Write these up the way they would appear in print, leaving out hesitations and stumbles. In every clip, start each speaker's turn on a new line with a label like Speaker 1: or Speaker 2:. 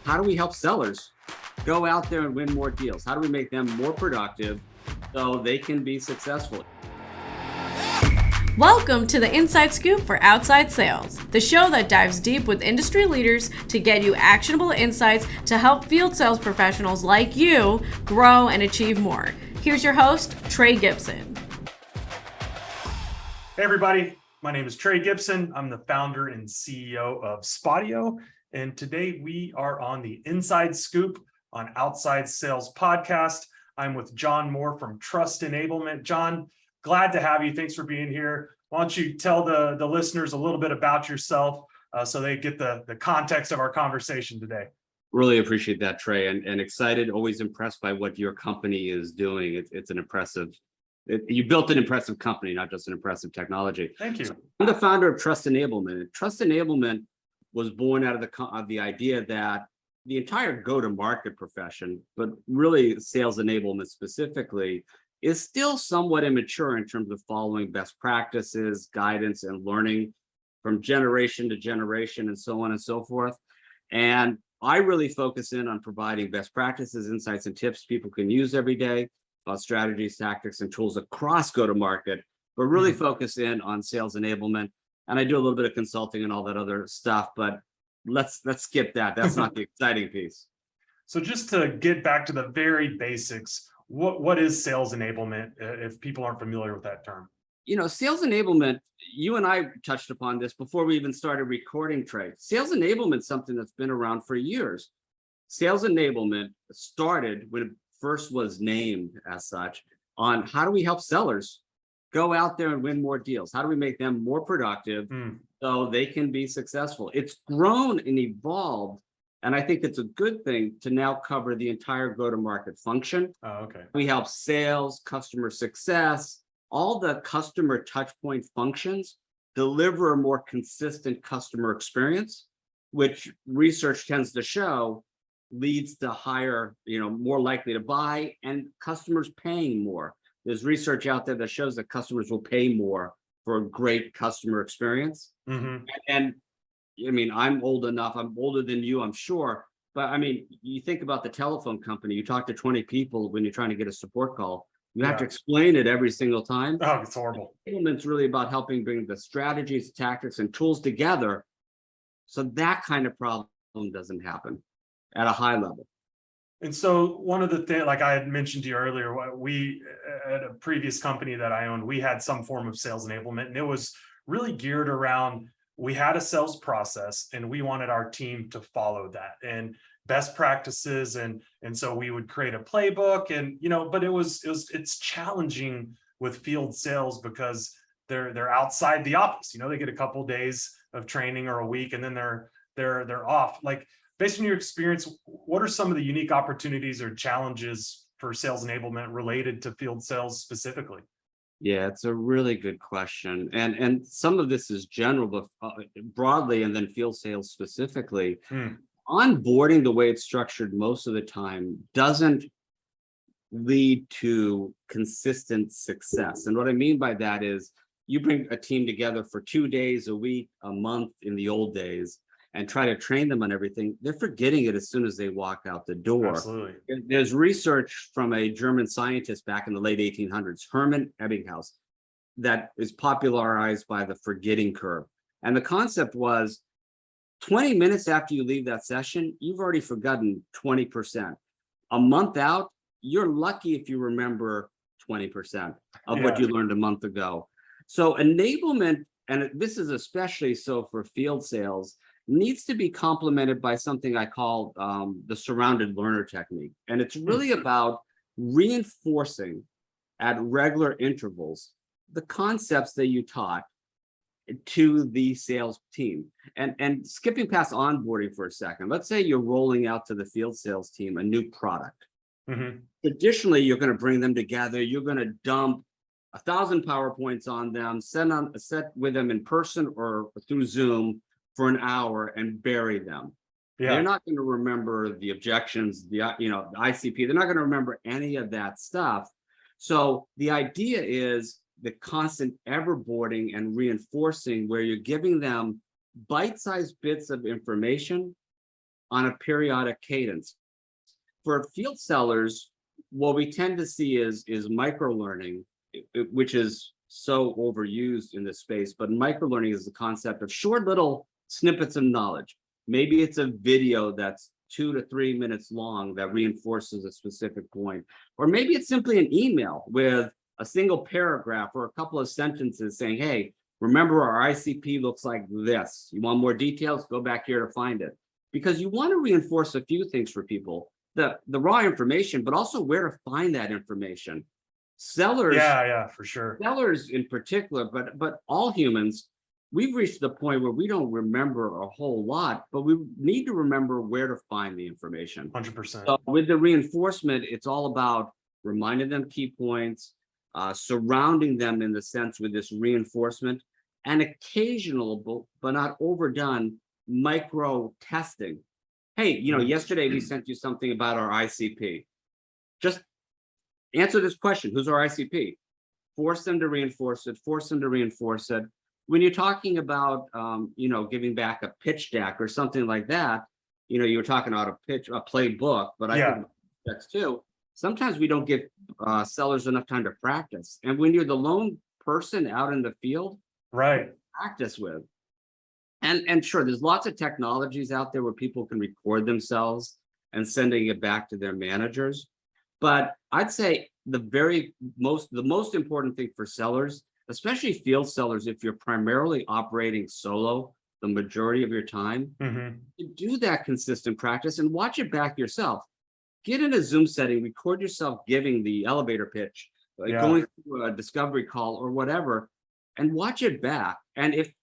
Speaker 1: how do we help sellers go out there and win more deals? How do we make them more productive so they can be successful?
Speaker 2: Welcome to the Inside Scoop for Outside Sales, the show that dives deep with industry leaders to get you actionable insights to help field sales professionals like you grow and achieve more. Here's your host, Trey Gibson.
Speaker 3: Hey everybody, my name is Trey Gibson. I'm the founder and CEO of Spotio, and today we are on the Inside Scoop on Outside Sales podcast. I'm with John Moore from Trust Enablement. John, glad to have you. Thanks for being here. Why don't you tell the listeners a little bit about yourself so they get the context of our conversation today.
Speaker 1: Really appreciate that, Trey, and excited, always impressed by what your company is doing. It's an impressive, you built an impressive company, not just an impressive technology.
Speaker 3: Thank you.
Speaker 1: So I'm the founder of Trust Enablement. Trust Enablement was born out of the idea that the entire go-to-market profession, but really sales enablement specifically, is still somewhat immature in terms of following best practices, guidance, and learning from generation to generation, and so on and so forth. And I really focus in on providing best practices, insights, and tips people can use every day about strategies, tactics, and tools across go-to-market, but really focus in on sales enablement. And I do a little bit of consulting and all that other stuff, but let's skip that. That's not the exciting piece.
Speaker 3: So just to get back to the very basics, what is sales enablement if people aren't familiar with that term?
Speaker 1: Sales enablement, you and I touched upon this before we even started recording, Trey. Sales enablement is something that's been around for years. Sales enablement started when it first was named as such on how do we help sellers go out there and win more deals? How do we make them more productive so they can be successful? It's grown and evolved, and I think it's a good thing to now cover the entire go-to-market function.
Speaker 3: Oh, okay.
Speaker 1: We help sales, customer success, all the customer touch point functions deliver a more consistent customer experience, which research tends to show leads to higher, more likely to buy and customers paying more. There's research out there that shows that customers will pay more for a great customer experience. And I mean, I'm old enough, I'm older than you, I'm sure. But I mean, you think about the telephone company, you talk to 20 people when you're trying to get a support call. You have to explain it every single time.
Speaker 3: Oh, it's horrible.
Speaker 1: Enablement's really about helping bring the strategies, tactics, and tools together so that kind of problem doesn't happen at a high level.
Speaker 3: And so one of the things, like I had mentioned to you earlier, we at a previous company that I owned, we had some form of sales enablement, and it was really geared around, we had a sales process and we wanted our team to follow that and best practices. And so we would create a playbook and, but it's challenging with field sales because they're outside the office. They get a couple of days of training or a week and then they're off. Like, based on your experience, what are some of the unique opportunities or challenges for sales enablement related to field sales specifically?
Speaker 1: Yeah, it's a really good question. And some of this is general, but broadly, and then field sales specifically. Onboarding, the way it's structured most of the time, doesn't lead to consistent success. And what I mean by that is you bring a team together for 2 days, a week, a month in the old days, and try to train them on everything, they're forgetting it as soon as they walk out the door.
Speaker 3: Absolutely.
Speaker 1: There's research from a German scientist back in the late 1800s, Hermann Ebbinghaus, that is popularized by the forgetting curve. And the concept was 20 minutes after you leave that session, you've already forgotten 20%. A month out, you're lucky if you remember 20% of what you learned a month ago. So enablement, and this is especially so for field sales, needs to be complemented by something I call the surrounded learner technique. And it's really about reinforcing at regular intervals the concepts that you taught to the sales team. And skipping past onboarding for a second, let's say you're rolling out to the field sales team a new product. Traditionally, you're going to bring them together. You're going to dump 1,000 PowerPoints on them, set with them in person or through Zoom for an hour and bury them. They're not going to remember the objections, the ICP. They're not going to remember any of that stuff. So the idea is the constant everboarding and reinforcing, where you're giving them bite-sized bits of information on a periodic cadence. For field sellers, what we tend to see is micro learning, which is so overused in this space. But micro learning is the concept of short little snippets of knowledge. Maybe it's a video that's 2 to 3 minutes long that reinforces a specific point, or maybe it's simply an email with a single paragraph or a couple of sentences saying, hey, remember our ICP looks like this. You want more details? Go back here to find it. Because you want to reinforce a few things for people, the raw information, but also where to find that information. Sellers,
Speaker 3: yeah, for sure.
Speaker 1: sellers in particular, but all humans, we've reached the point where we don't remember a whole lot, but we need to remember where to find the information.
Speaker 3: 100%.
Speaker 1: So with the reinforcement, it's all about reminding them key points, surrounding them in the sense with this reinforcement, and occasional, but not overdone, micro testing. Hey, yesterday we sent you something about our ICP. Just answer this question: who's our ICP? Force them to reinforce it. Force them to reinforce it. When you're talking about, giving back a pitch deck or something like that, you were talking about a playbook, but I think that's too. Sometimes we don't give sellers enough time to practice, and when you're the lone person out in the field,
Speaker 3: right,
Speaker 1: practice with. And sure, there's lots of technologies out there where people can record themselves and sending it back to their managers. But I'd say the most important thing for sellers, especially field sellers, if you're primarily operating solo the majority of your time, to do that consistent practice and watch it back yourself. Get in a Zoom setting, record yourself giving the elevator pitch, going through a discovery call or whatever, and watch it back. And if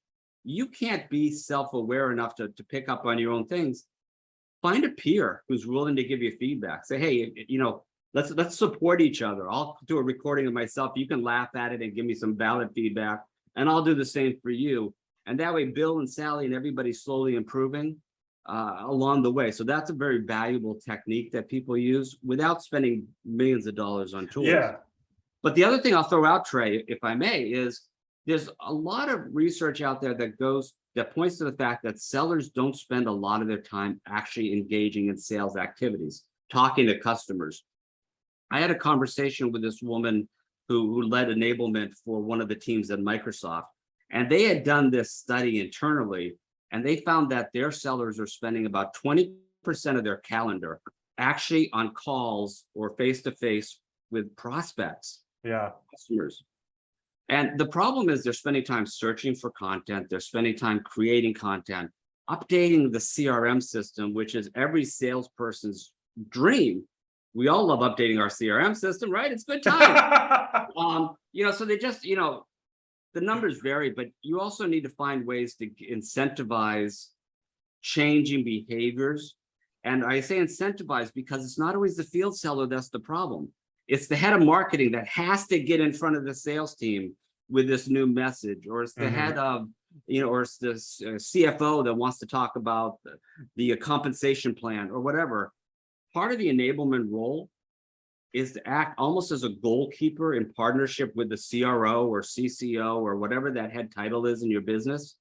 Speaker 1: you can't be self-aware enough to pick up on your own things, find a peer who's willing to give you feedback. Say, hey, let's support each other. I'll do a recording of myself. You can laugh at it and give me some valid feedback, and I'll do the same for you. And that way, Bill and Sally and everybody's slowly improving along the way. So that's a very valuable technique that people use without spending millions of dollars on tools.
Speaker 3: Yeah.
Speaker 1: But the other thing I'll throw out, Trey, if I may, is there's a lot of research out there that points to the fact that sellers don't spend a lot of their time actually engaging in sales activities, talking to customers. I had a conversation with this woman who led enablement for one of the teams at Microsoft, and they had done this study internally, and they found that their sellers are spending about 20% of their calendar actually on calls or face-to-face with prospects, customers. And the problem is they're spending time searching for content, they're spending time creating content, updating the CRM system, which is every salesperson's dream. We all love updating our CRM system, right? It's good time. So they just, the numbers vary, but you also need to find ways to incentivize changing behaviors. And I say incentivize because it's not always the field seller that's the problem. It's the head of marketing that has to get in front of the sales team with this new message, or it's the head of, or it's the CFO that wants to talk about the compensation plan or whatever. Part of the enablement role is to act almost as a goalkeeper in partnership with the CRO or CCO or whatever that head title is in your business,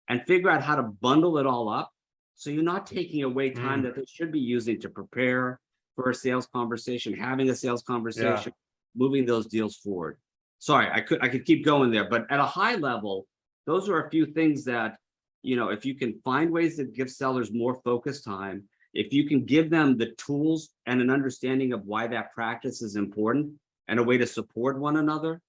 Speaker 1: and figure out how to bundle it all up so you're not taking away time that they should be using to prepare for a sales conversation, having a sales conversation, moving those deals forward. Sorry, I could keep going there, but at a high level, those are a few things that, if you can find ways to give sellers more focused time, if you can give them the tools and an understanding of why that practice is important and a way to support one another,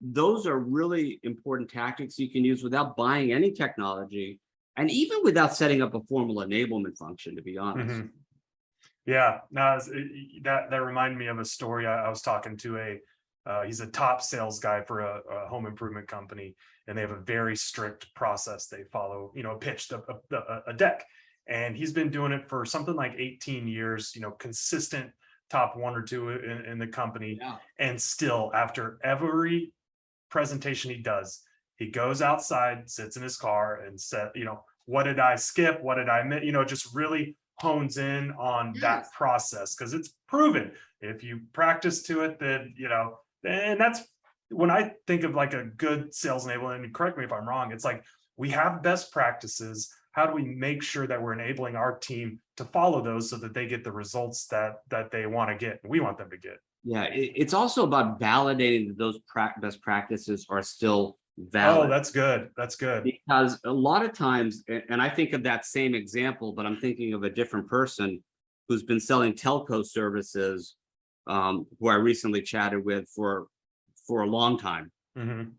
Speaker 1: those are really important tactics you can use without buying any technology and even without setting up a formal enablement function, to be honest.
Speaker 3: Yeah, no, that reminded me of a story. I was talking to he's a top sales guy for a home improvement company, and they have a very strict process they follow, pitch a deck. And he's been doing it for something like 18 years, consistent top 1 or 2 in the company. Yeah. And still, after every presentation he does, he goes outside, sits in his car and said, what did I skip? What did I miss? Just really hones in on that process, because it's proven if you practice to it, then, and that's when I think of like a good sales enablement, and correct me if I'm wrong, it's like we have best practices, how do we make sure that we're enabling our team to follow those so that they get the results that they want to get, we want them to get.
Speaker 1: Yeah, it's also about validating that those best practices are still
Speaker 3: Oh,
Speaker 1: valid.
Speaker 3: that's good. That's good.
Speaker 1: Because a lot of times, and I think of that same example, but I'm thinking of a different person who's been selling telco services, who I recently chatted with for a long time.
Speaker 3: Mhm.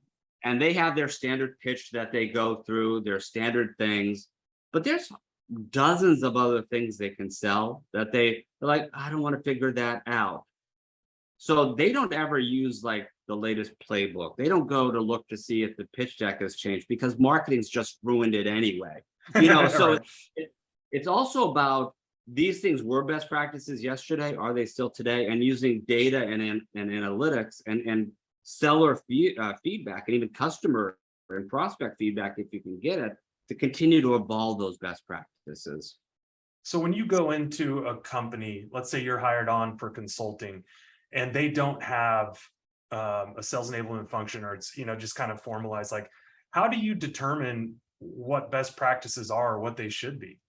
Speaker 1: And they have their standard pitch that they go through, their standard things, but there's dozens of other things they can sell that they're like, I don't want to figure that out. So they don't ever use like the latest playbook. They don't go to look to see if the pitch deck has changed because marketing's just ruined it anyway. So
Speaker 3: Right.
Speaker 1: it's also about these things were best practices yesterday. Are they still today? And using data and analytics and seller feedback and even customer and prospect feedback, if you can get it, to continue to evolve those best practices.
Speaker 3: So when you go into a company, let's say you're hired on for consulting, and they don't have a sales enablement function, or it's just kind of formalized, like how do you determine what best practices are or what they should be?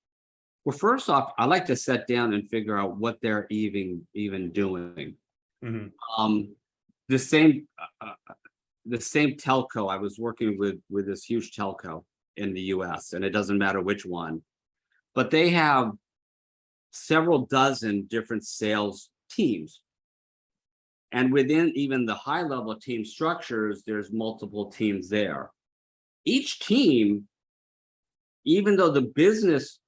Speaker 1: Well, first off, I like to sit down and figure out what they're even doing.
Speaker 3: Mhm.
Speaker 1: Um, the same the same telco, I was working with this huge telco in the US, and it doesn't matter which one, but they have several dozen different sales teams. And within even the high level team structures, there's multiple teams there. Each team, even though the business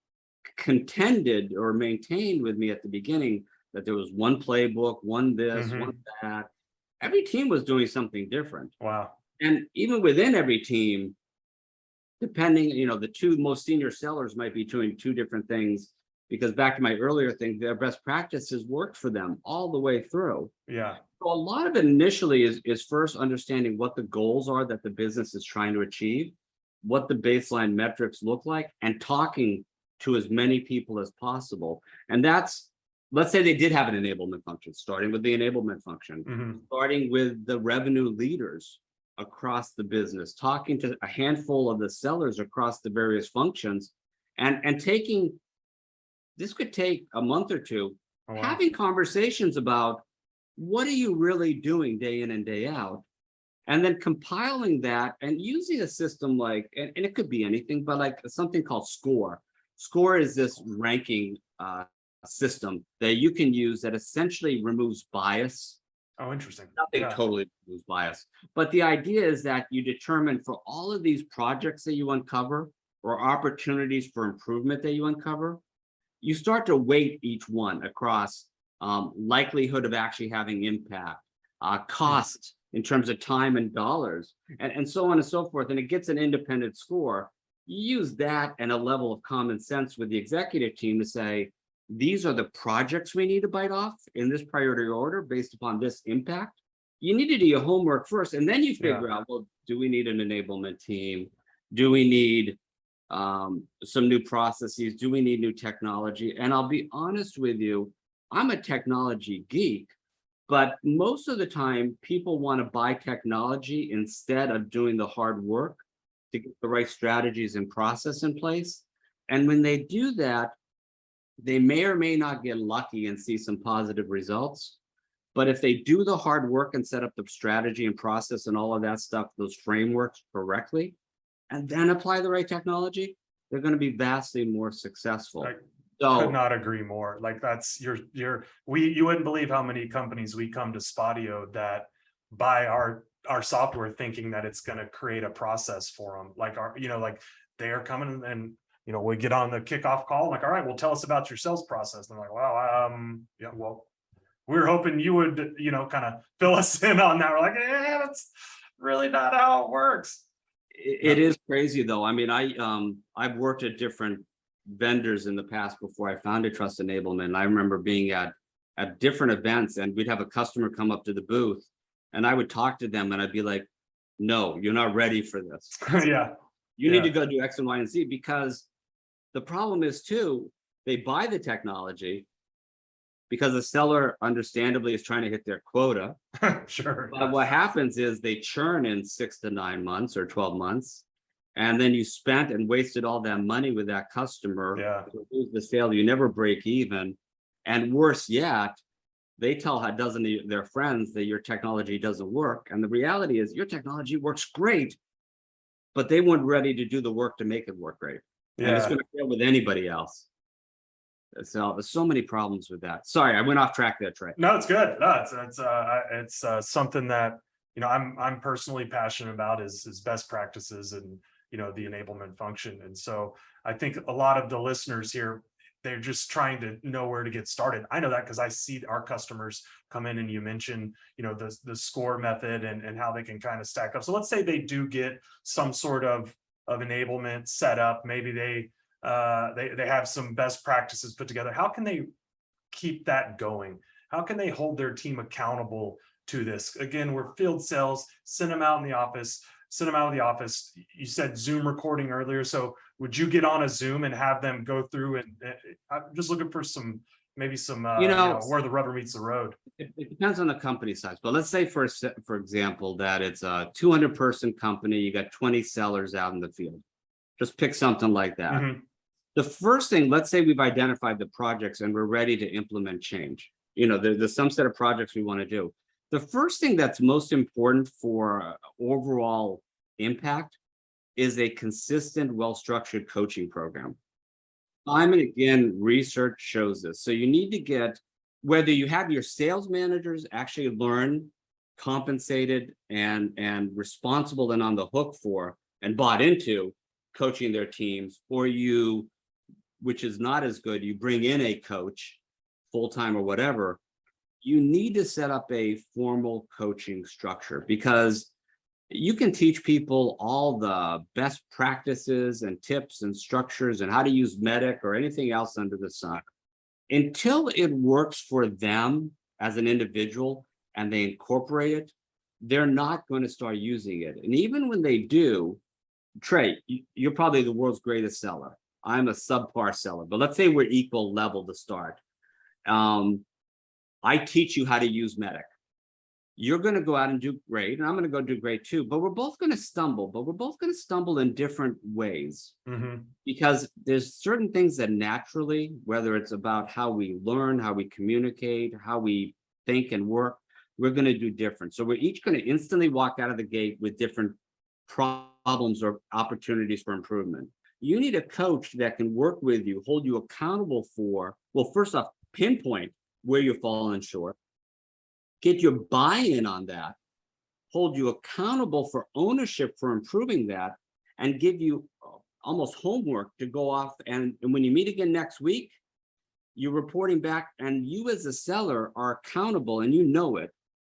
Speaker 1: contended or maintained with me at the beginning that there was one playbook, one this,
Speaker 3: Mhm.
Speaker 1: one that, every team was doing something different.
Speaker 3: Wow.
Speaker 1: And even within every team, depending, the two most senior sellers might be doing two different things, because back to my earlier thing, their best practices worked for them all the way through.
Speaker 3: Yeah.
Speaker 1: So a lot of it initially is first understanding what the goals are that the business is trying to achieve, what the baseline metrics look like, and talking to as many people as possible. And that's, let's say they did have an enablement function, starting with the enablement function,
Speaker 3: Mhm.
Speaker 1: starting with the revenue leaders across the business, talking to a handful of the sellers across the various functions, and taking, this could take a month or two,
Speaker 3: Oh, wow.
Speaker 1: having conversations about what are you really doing day in and day out, and then compiling that and using a system like, and it could be anything, but like something called SCORE. SCORE is this ranking system that you can use that essentially removes bias.
Speaker 3: Oh, interesting.
Speaker 1: Nothing
Speaker 3: Yeah.
Speaker 1: totally removes bias, but the idea is that you determine for all of these projects that you uncover or opportunities for improvement that you uncover, you start to weight each one across likelihood of actually having impact, cost in terms of time and dollars, and so on and so forth. And it gets an independent score. You use that and a level of common sense with the executive team to say, these are the projects we need to bite off in this priority order based upon this impact. You need to do your homework first, and then you figure out, well, do we need an enablement team? Do we need some new processes? Do we need new technology? And I'll be honest with you, I'm a technology geek, but most of the time people want to buy technology instead of doing the hard work to get the right strategies and process in place. And when they do that, they may or may not get lucky and see some positive results. But if they do the hard work and set up the strategy and process and all of that stuff, those frameworks correctly, and then apply the right technology, they're going to be vastly more successful.
Speaker 3: I
Speaker 1: So
Speaker 3: could not agree more. Like that's you wouldn't believe how many companies we come to Spotio that buy our software thinking that it's going to create a process for them. Like like they are coming and we get on the kickoff call. I'm like, all right, well, tell us about your sales process. And I'm like, wow, yeah, well, we were hoping you would, kind of fill us in on that. We're like, yeah, that's really not how it works.
Speaker 1: it is crazy though. I mean, I've worked at different vendors in the past before I founded Trust Enablement. And I remember being at different events, and we'd have a customer come up to the booth, and I would talk to them and I'd be like, no, you're not ready for this.
Speaker 3: Yeah.
Speaker 1: You need to go do X and Y and Z, because the problem is too, they buy the technology because the seller understandably is trying to hit their quota.
Speaker 3: Sure.
Speaker 1: But what happens is they churn in 6 to 9 months or 12 months. And then you spent and wasted all that money with that customer.
Speaker 3: Yeah.
Speaker 1: You lose the sale, you never break even. And worse yet, they tell a dozen of their friends that your technology doesn't work. And the reality is your technology works great, but they weren't ready to do the work to make it work great. And it's
Speaker 3: Yeah.
Speaker 1: going to fail with anybody else. So there's so many problems with that. Sorry, I went off track there, Trey.
Speaker 3: No, it's good. No, it's something that, you know, I'm personally passionate about is best practices and, you know, the enablement function. And so I think a lot of the listeners here, they're just trying to know where to get started. I know that because I see our customers come in, and you mentioned, you know, the score method and how they can kind of stack up. So let's say they do get some sort of enablement set up. Maybe they have some best practices put together. How can they keep that going? How can they hold their team accountable to this? Again, we're field sales, send them out in the office. You said Zoom recording earlier. So would you get on a Zoom and have them go through and I'm just looking for maybe some where the rubber meets the road.
Speaker 1: It depends on the company size, but let's say for example, that it's a 200-person company, you got 20 sellers out in the field. Just pick something like that.
Speaker 3: Mhm.
Speaker 1: The first thing, let's say we've identified the projects and we're ready to implement change. You know, there's some set of projects we want to do. The first thing that's most important for overall impact is a consistent, well-structured coaching program. Time and again, research shows this. So you need to get, whether you have your sales managers actually learn, compensated and responsible and on the hook for and bought into coaching their teams, or you, which is not as good, you bring in a coach full-time or whatever, you need to set up a formal coaching structure, because you can teach people all the best practices and tips and structures and how to use Medic or anything else under the sun. Until it works for them as an individual and they incorporate it, they're not going to start using it. And even when they do, Trey, you're probably the world's greatest seller. I'm a subpar seller, but let's say we're equal level to start. I teach you how to use Medic. You're going to go out and do great, and I'm going to go do great too, but we're both going to stumble, in different ways.
Speaker 3: Mm-hmm.
Speaker 1: Because there's certain things that naturally, whether it's about how we learn, how we communicate, how we think and work, we're going to do different. So we're each going to instantly walk out of the gate with different problems or opportunities for improvement. You need a coach that can work with you, hold you accountable for, well, first off, pinpoint where you're falling short, get your buy-in on that, hold you accountable for ownership for improving that, and give you almost homework to go off. And when you meet again next week, you're reporting back, and you as a seller are accountable, and you know it.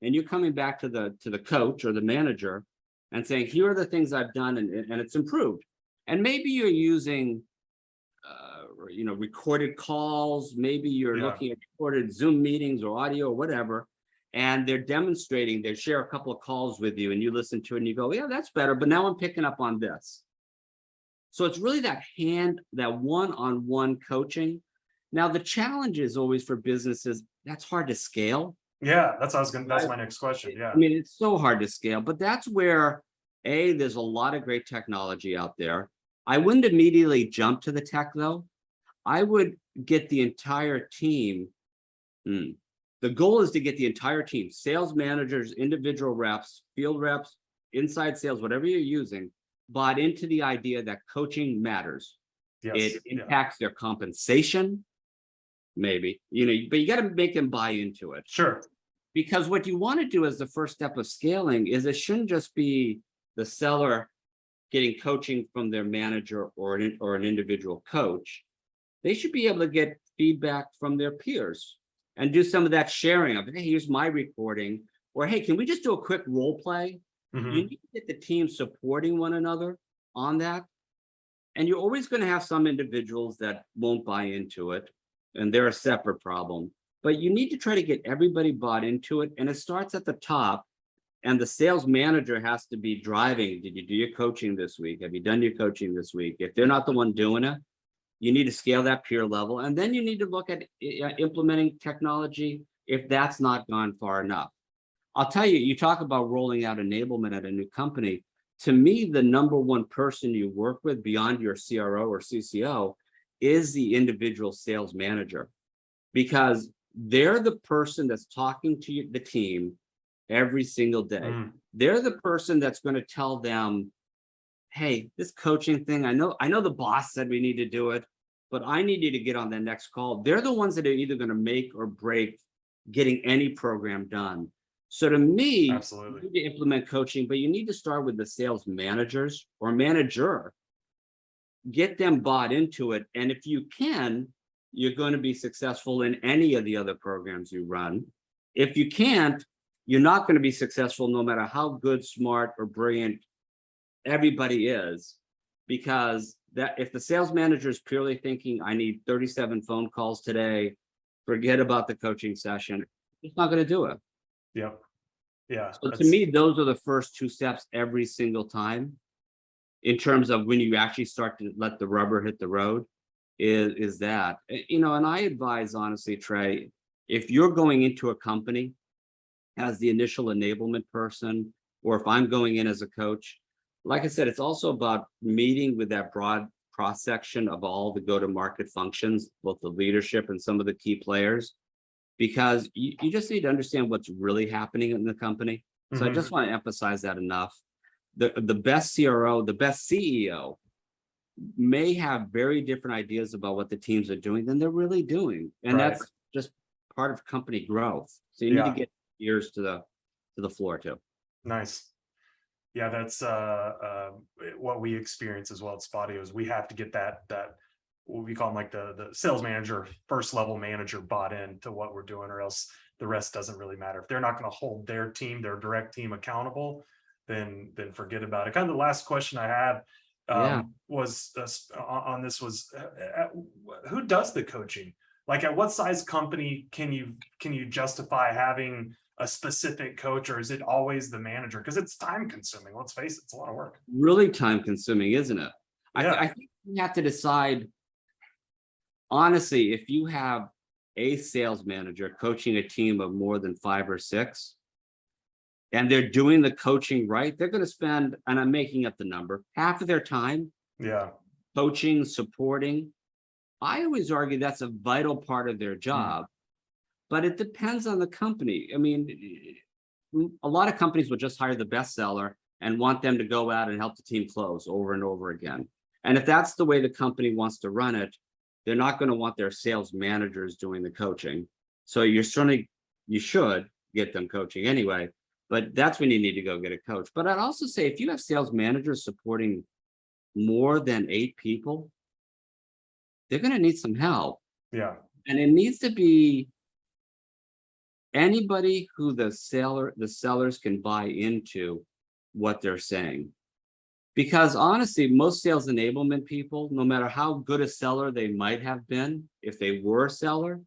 Speaker 1: And you're coming back to the coach or the manager and saying, here are the things I've done, and it's improved. And maybe you're using recorded calls, maybe you're looking at recorded Zoom meetings or audio or whatever, and they're demonstrating, they share a couple of calls with you and you listen to it and you go, yeah, that's better, but now I'm picking up on this. So it's really that one-on-one coaching. Now, the challenge is always for businesses, that's hard to scale.
Speaker 3: Yeah, that's my next question. Yeah.
Speaker 1: I mean, it's so hard to scale, but that's where, there's a lot of great technology out there. I wouldn't immediately jump to the tech though. I would get the entire team. The goal is to get the entire team, sales managers, individual reps, field reps, inside sales, whatever you're using, bought into the idea that coaching matters.
Speaker 3: Yes.
Speaker 1: It impacts their compensation, maybe, but you got to make them buy into it.
Speaker 3: Sure. Because
Speaker 1: what you want to do as the first step of scaling is it shouldn't just be the seller getting coaching from their manager or an individual coach. They should be able to get feedback from their peers and do some of that sharing of, hey, here's my recording, or hey, can we just do a quick role play?
Speaker 3: Mm-hmm.
Speaker 1: You need to get the team supporting one another on that. And you're always going to have some individuals that won't buy into it, and they're a separate problem. But you need to try to get everybody bought into it, and it starts at the top. And the sales manager has to be driving. Did you do your coaching this week? Have you done your coaching this week? If they're not the one doing it, you need to scale that peer level. And then you need to look at implementing technology if that's not gone far enough. I'll tell you, you talk about rolling out enablement at a new company. to me, the number one person you work with beyond your CRO or CCO is the individual sales manager, because they're the person that's talking to the team every single day.
Speaker 3: Mm.
Speaker 1: They're the person that's going to tell them, hey, this coaching thing, I know the boss said we need to do it, but I need you to get on the next call. They're the ones that are either going to make or break getting any program done. So to me,
Speaker 3: Absolutely.
Speaker 1: you need to implement coaching, but you need to start with the sales managers or manager. Get them bought into it. And if you can, you're going to be successful in any of the other programs you run. If you can't, you're not going to be successful no matter how good, smart, or brilliant everybody is, because that if the sales manager is purely thinking, I need 37 phone calls today, forget about the coaching session, it's not going to do it.
Speaker 3: Yep. Yeah.
Speaker 1: So to me, those are the first two steps every single time, in terms of when you actually start to let the rubber hit the road, is that, you know, and I advise, honestly, Trey, if you're going into a company as the initial enablement person, or if I'm going in as a coach, like I said, it's also about meeting with that broad cross section of all the go-to-market functions, both the leadership and some of the key players, because you just need to understand what's really happening in the company. So I just want to emphasize that enough. The best CRO, the best CEO may have very different ideas about what the teams are doing than they're really doing. And
Speaker 3: Right.
Speaker 1: that's just part of company growth. So you need to get ears to the floor too.
Speaker 3: Nice. Yeah, that's what we experience as well at Spotio is we have to get that what we call them, like the sales manager, first level manager, bought in to what we're doing, or else the rest doesn't really matter. If they're not going to hold their team, their direct team accountable, then forget about it. Kind of the last question I had was on this was who does the coaching? Like, at what size company can you justify having a specific coach, or is it always the manager? Because it's time consuming. Let's face it, it's a lot of work.
Speaker 1: Really time consuming, isn't it?
Speaker 3: Yeah.
Speaker 1: I think you have to decide, honestly, if you have a sales manager coaching a team of more than 5 or 6, and they're doing the coaching right, they're going to spend, and I'm making up the number, half of their time coaching, supporting. I always argue that's a vital part of their job, but it depends on the company. I mean, a lot of companies will just hire the best seller and want them to go out and help the team close over and over again. And if that's the way the company wants to run it, they're not going to want their sales managers doing the coaching. So you should get them coaching anyway, but that's when you need to go get a coach. But I'd also say, if you have sales managers supporting more than 8 people, they're going to need some help.
Speaker 3: Yeah.
Speaker 1: And it needs to be anybody who the sellers can buy into what they're saying. Because honestly, most sales enablement people, no matter how good a seller they might have been, if they were a seller,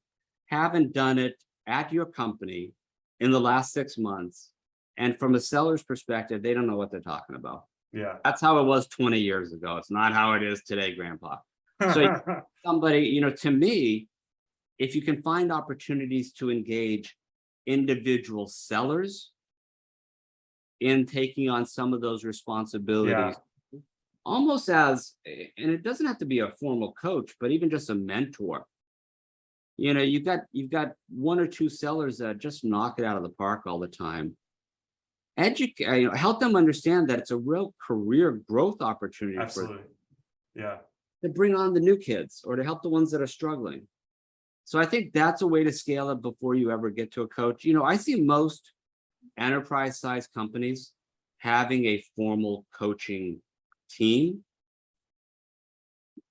Speaker 1: haven't done it at your company in the last 6 months. And from a seller's perspective, they don't know what they're talking about.
Speaker 3: Yeah.
Speaker 1: That's how it was 20 years ago. It's not how it is today, Grandpa. So somebody, you know, to me, if you can find opportunities to engage individual sellers in taking on some of those responsibilities, almost as, and it doesn't have to be a formal coach, but even just a mentor. You know, you've got 1 or 2 sellers that just knock it out of the park all the time. Educate, you know, help them understand that it's a real career growth opportunity.
Speaker 3: Absolutely.
Speaker 1: To bring on the new kids or to help the ones that are struggling. So I think that's a way to scale it before you ever get to a coach. You know, I see most enterprise-sized companies having a formal coaching team.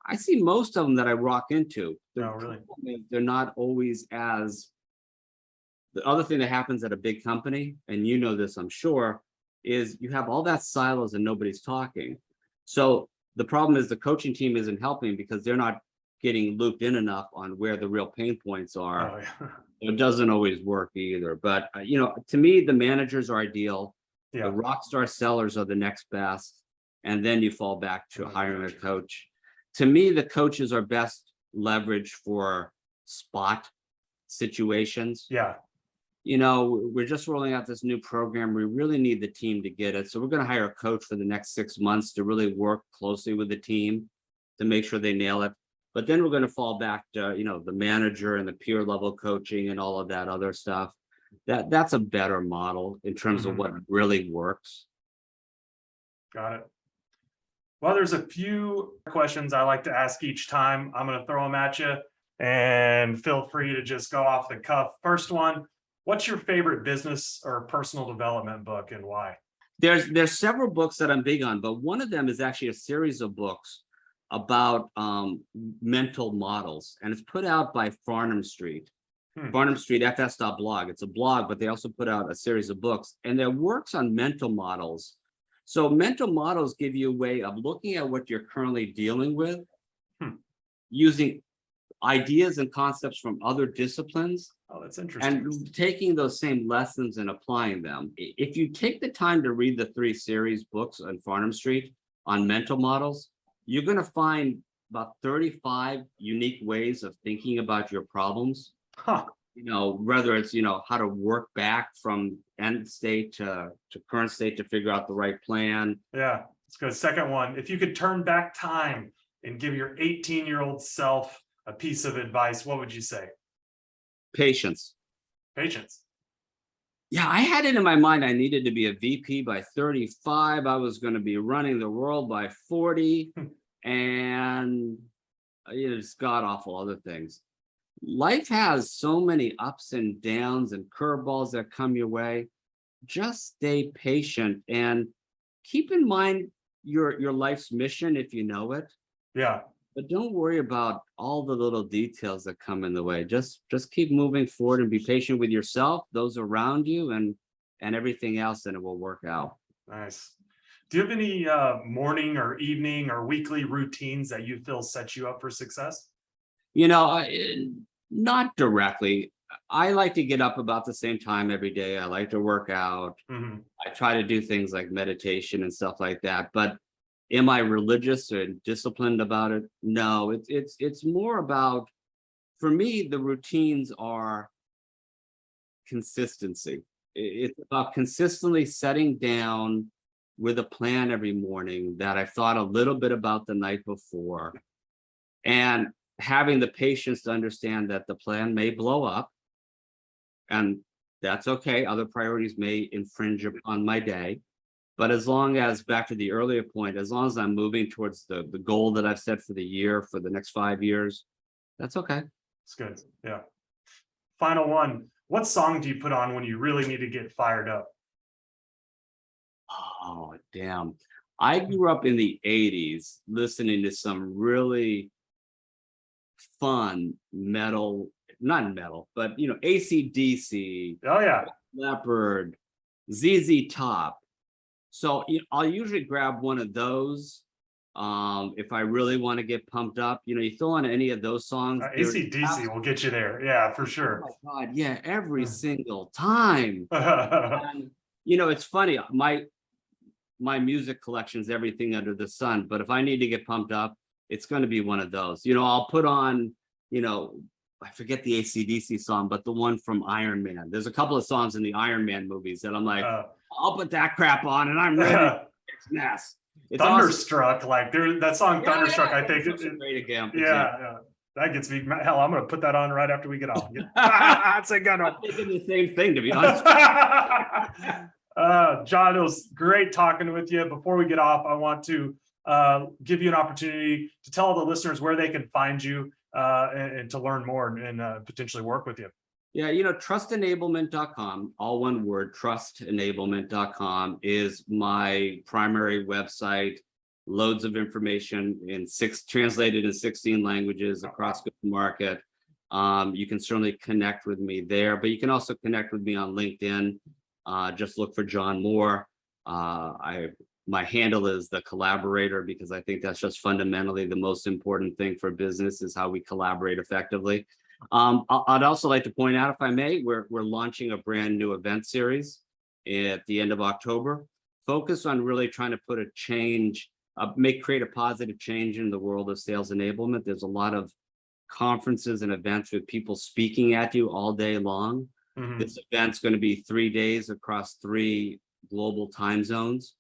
Speaker 1: I see most of them that I walk into. They're not always as. The other thing that happens at a big company, and you know this, I'm sure, is you have all that silos and nobody's talking. So the problem is the coaching team isn't helping because they're not getting looped in enough on where the real pain points are. It doesn't always work either. But, you know, to me, the managers are ideal. The rock star sellers are the next best. And then you fall back to hiring a coach. To me, the coaches are best leveraged for spot situations. we're just rolling out this new program. We really need the team to get it. So we're going to hire a coach for the next 6 months to really work closely with the team to make sure they nail it. But then we're going to fall back to, the manager and the peer level coaching and all of that other stuff. That's a better model in terms of what really works.
Speaker 3: Got it. Well, there's a few questions I like to ask each time. I'm going to throw them at you and feel free to just go off the cuff. First one, what's your favorite business or personal development book and why?
Speaker 1: There's several books that I'm big on, but one of them is actually a series of books about mental models, and it's put out by Farnham Street. Farnham Street FS.blog. It's a blog, but they also put out a series of books, and their works on mental models. So mental models give you a way of looking at what you're currently dealing with, using ideas and concepts from other disciplines.
Speaker 3: Oh, that's interesting.
Speaker 1: And taking those same lessons and applying them. If you take the time to read the 3 series books on Farnham Street on mental models, you're going to find about 35 unique ways of thinking about your problems. Whether it's, how to work back from end state to current state to figure out the right plan.
Speaker 3: Yeah, it's good. Second one, if you could turn back time and give your 18-year-old self a piece of advice, what would you say?
Speaker 1: Patience.
Speaker 3: Patience.
Speaker 1: Yeah, I had it in my mind I needed to be a VP by 35. I was going to be running the world by 40. And it's god awful other things. Life has so many ups and downs and curveballs that come your way. Just stay patient and keep in mind your life's mission if you know it.
Speaker 3: Yeah.
Speaker 1: But don't worry about all the little details that come in the way. Just keep moving forward and be patient with yourself, those around you, and everything else, and it will work out.
Speaker 3: Nice. Do you have any morning or evening or weekly routines that you feel set you up for success?
Speaker 1: Not directly. I like to get up about the same time every day. I like to work out. I try to do things like meditation and stuff like that. But am I religious and disciplined about it? No, it's more about, for me, the routines are consistency. It's about consistently setting down with a plan every morning that I've thought a little bit about the night before, and having the patience to understand that the plan may blow up, and that's okay. Other priorities may infringe on my day. But as long as, back to the earlier point, as long as I'm moving towards the goal that I've set for the year, for the next 5 years, that's okay.
Speaker 3: It's good. Yeah. Final one. What song do you put on when you really need to get fired up?
Speaker 1: Oh, damn. I grew up in the 80s listening to some really fun metal, not metal, but AC/DC,
Speaker 3: Oh yeah,
Speaker 1: Leopard, ZZ Top. So I'll usually grab one of those if I really want to get pumped up. You throw on any of those songs.
Speaker 3: AC/DC will get you there. Yeah, for sure.
Speaker 1: Oh my God, yeah, every single time. And, it's funny. My music collection is everything under the sun. But if I need to get pumped up, it's going to be one of those. I'll put on, I forget the AC/DC song, but the one from Iron Man. There's a couple of songs in the Iron Man movies that I'm like, I'll put that crap on and I'm ready to mess. It's
Speaker 3: Thunderstruck, awesome. That song Thunderstruck, I think
Speaker 1: it's a great example.
Speaker 3: Yeah. That gets me. Hell, I'm going to put that on right after we get off. That's a good one.
Speaker 1: I'm thinking the same thing, to be honest.
Speaker 3: John, it was great talking with you. Before we get off, I want to give you an opportunity to tell the listeners where they can find you and to learn more and potentially work with you.
Speaker 1: Yeah, trustenablement.com, all one word, trustenablement.com is my primary website. Loads of information translated in 16 languages across the market. You can certainly connect with me there, but you can also connect with me on LinkedIn. Just look for John Moore. My handle is the Collaborator, because I think that's just fundamentally the most important thing for business, is how we collaborate effectively. I'd also like to point out, if I may, we're launching a brand new event series at the end of October, focused on really trying to put a change, create a positive change in the world of sales enablement. There's a lot of conferences and events with people speaking at you all day long.
Speaker 3: Mhm.
Speaker 1: This event's going to be 3 days across 3 global time zones.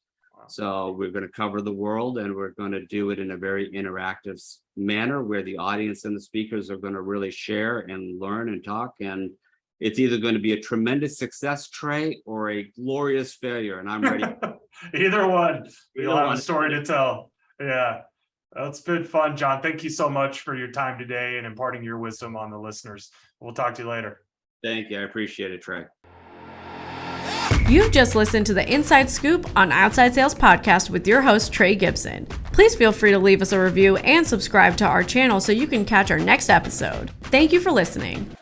Speaker 1: So we're going to cover the world, and we're going to do it in a very interactive manner where the audience and the speakers are going to really share and learn and talk. And it's either going to be a tremendous success, Trey, or a glorious failure. And I'm ready.
Speaker 3: Either one. You'll have a
Speaker 1: one.
Speaker 3: story to tell. Yeah. That's been fun, John. Thank you so much for your time today and imparting your wisdom on the listeners. We'll talk to you later.
Speaker 1: Thank you. I appreciate it, Trey.
Speaker 2: You've just listened to the Inside Scoop on Outside Sales Podcast with your host, Trey Gibson. Please feel free to leave us a review and subscribe to our channel so you can catch our next episode. Thank you for listening.